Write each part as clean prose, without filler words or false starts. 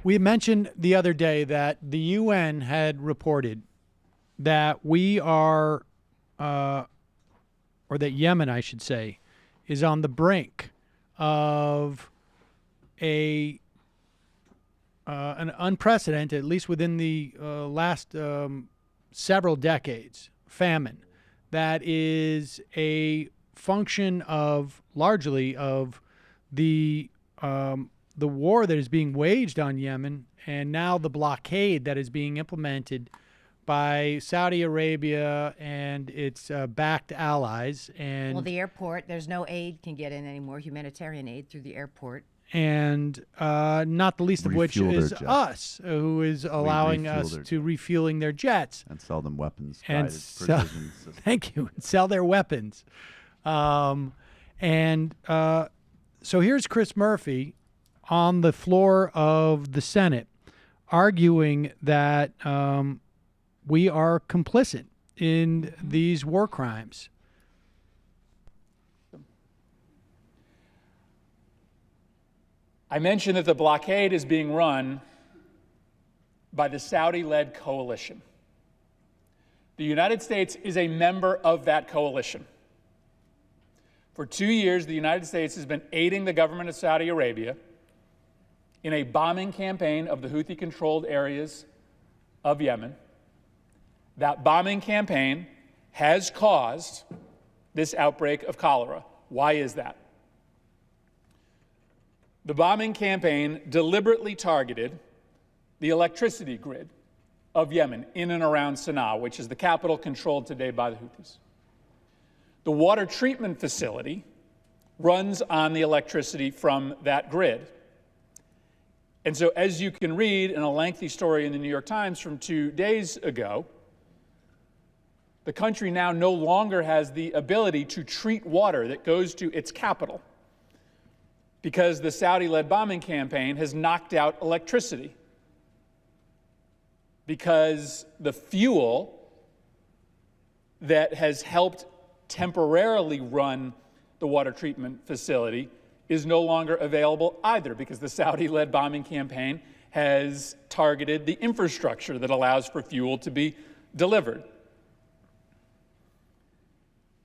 We mentioned the other day that the UN had reported that we are, or that Yemen, I should say, is on the brink of an unprecedented, at least within the last several decades, famine that is a function of largely of the war that is being waged on Yemen, and now the blockade that is being implemented by Saudi Arabia and its backed allies. And well, the airport, there's no aid can get in anymore, humanitarian aid through the airport. And not the least of which is us, who is allowing us to refueling their jets. And sell them weapons. And thank you. And sell their weapons. So here's Chris Murphy on the floor of the Senate arguing that we are complicit in these war crimes. I mentioned that the blockade is being run by the Saudi-led coalition. The United States is a member of that coalition. For 2 years, the United States has been aiding the government of Saudi Arabia in a bombing campaign of the Houthi-controlled areas of Yemen. That bombing campaign has caused this outbreak of cholera. Why is that? The bombing campaign deliberately targeted the electricity grid of Yemen in and around Sana'a, which is the capital controlled today by the Houthis. The water treatment facility runs on the electricity from that grid. And so, as you can read in a lengthy story in the New York Times from 2 days ago, the country now no longer has the ability to treat water that goes to its capital because the Saudi-led bombing campaign has knocked out electricity, because the fuel that has helped temporarily run the water treatment facility is no longer available either, because the Saudi-led bombing campaign has targeted the infrastructure that allows for fuel to be delivered.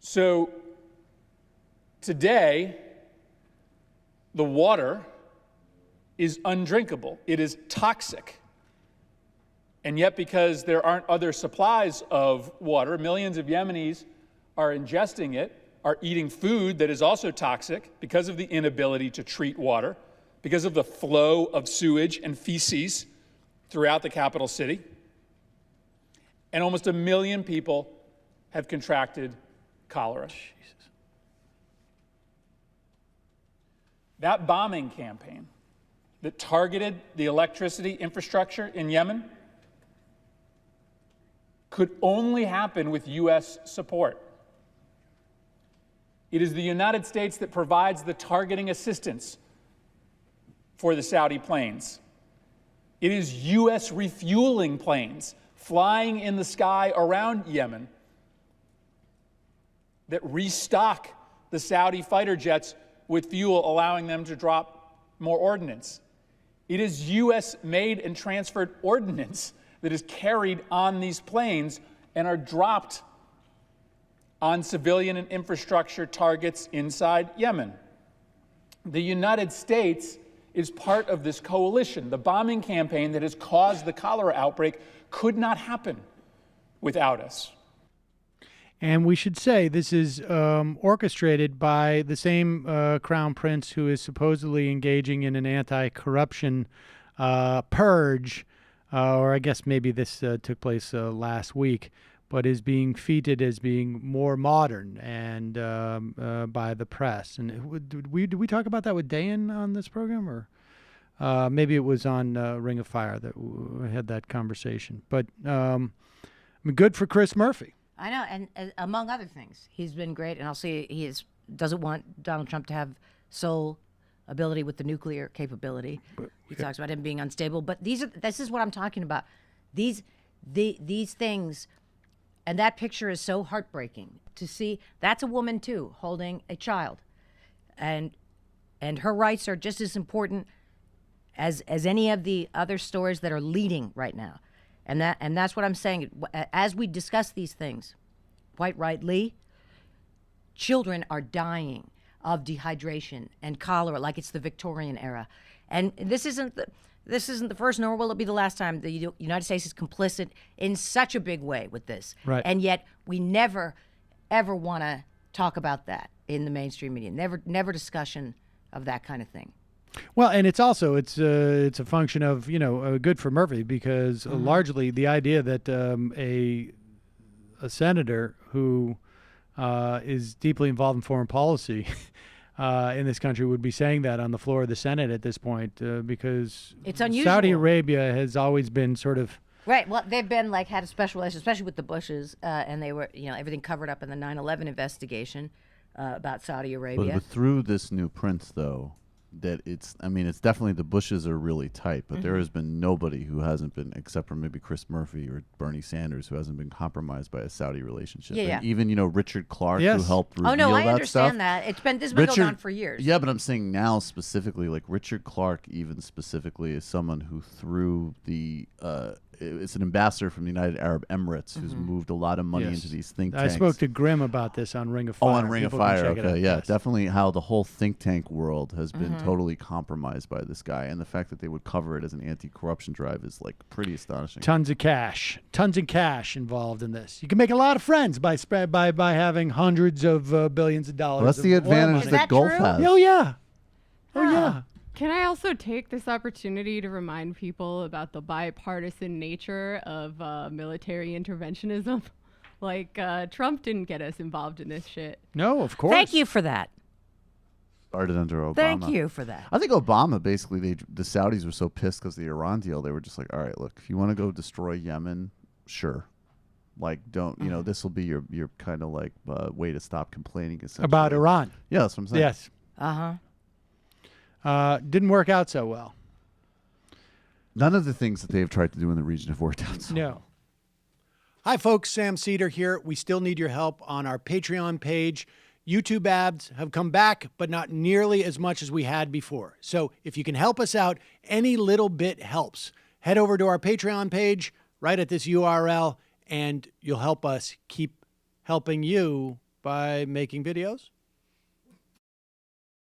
So today, the water is undrinkable. It is toxic. And yet, because there aren't other supplies of water, millions of Yemenis are ingesting it, are eating food that is also toxic because of the inability to treat water, because of the flow of sewage and feces throughout the capital city. And almost 1 million people have contracted cholera. Jesus. That bombing campaign that targeted the electricity infrastructure in Yemen could only happen with U.S. support. It is the United States that provides the targeting assistance for the Saudi planes. It is U.S. refueling planes flying in the sky around Yemen that restock the Saudi fighter jets with fuel, allowing them to drop more ordnance. It is U.S. made and transferred ordnance that is carried on these planes and are dropped on civilian and infrastructure targets inside Yemen. The United States is part of this coalition. The bombing campaign that has caused the cholera outbreak could not happen without us. And we should say this is orchestrated by the same crown prince who is supposedly engaging in an anti-corruption purge, or I guess maybe this took place last week, but is being feted as being more modern and by the press. And did we talk about that with Dan on this program, or maybe it was on Ring of Fire that we had that conversation? But good for Chris Murphy. I know, and among other things, he's been great. And I'll say doesn't want Donald Trump to have sole ability with the nuclear capability. He talks about him being unstable. But this is what I'm talking about. These things, and that picture is so heartbreaking to see. That's a woman too, holding a child, and her rights are just as important as any of the other stories that are leading right now. And that's what I'm saying. As we discuss these things, quite rightly, children are dying of dehydration and cholera like it's the Victorian era. And this isn't the first, nor will it be the last time the United States is complicit in such a big way with this. Right. And yet we never, ever want to talk about that in the mainstream media. Never discussion of that kind of thing. Well, and it's also it's a function of good for Murphy, because largely the idea that a senator who is deeply involved in foreign policy in this country would be saying that on the floor of the Senate at this point, because it's unusual. Saudi Arabia has always been sort of right. Well, they've been had a special relationship, especially with the Bushes, and they were everything covered up in the 9/11 investigation about Saudi Arabia. But through this new prince, though, that it's definitely the Bushes are really tight, but there has been nobody who hasn't been, except for maybe Chris Murphy or Bernie Sanders, who hasn't been compromised by a Saudi relationship. Yeah, and even Richard Clark, Yes. who helped reveal oh no, I that understand stuff. that. This has been going on for years. Yeah, but I'm saying now specifically, like Richard Clark, even specifically, is someone who through the it's an ambassador from the United Arab Emirates who's moved a lot of money Yes. into these think I tanks. spoke to Grimm about this on Ring of Fire. Oh, on Ring of People can Fire. check it out. Okay, yeah, Yes. definitely how the whole think tank world has been totally compromised by this guy, and the fact that they would cover it as an anti-corruption drive is like pretty astonishing. Tons of cash involved in this. You can make a lot of friends by having hundreds of billions of dollars. Well, that's of the oil advantage money. Is that that Gulf true? has. Oh yeah, oh yeah. Can I also take this opportunity to remind people about the bipartisan nature of military interventionism? Like, Trump didn't get us involved in this shit. No, of course. Thank you for that. Started under Obama. Thank you for that. I think Obama basically, the Saudis were so pissed because of the Iran deal, they were just like, all right, look, if you want to go destroy Yemen, sure. Like, don't, this will be your kind of like way to stop complaining. Essentially. About Iran. Yeah, that's what I'm saying. Yes. Didn't work out so well. None of the things that they've tried to do in the region have worked out so well. No. Hi, folks. Sam Seder here. We still need your help on our Patreon page. YouTube ads have come back, but not nearly as much as we had before. So if you can help us out, any little bit helps. Head over to our Patreon page right at this URL, and you'll help us keep helping you by making videos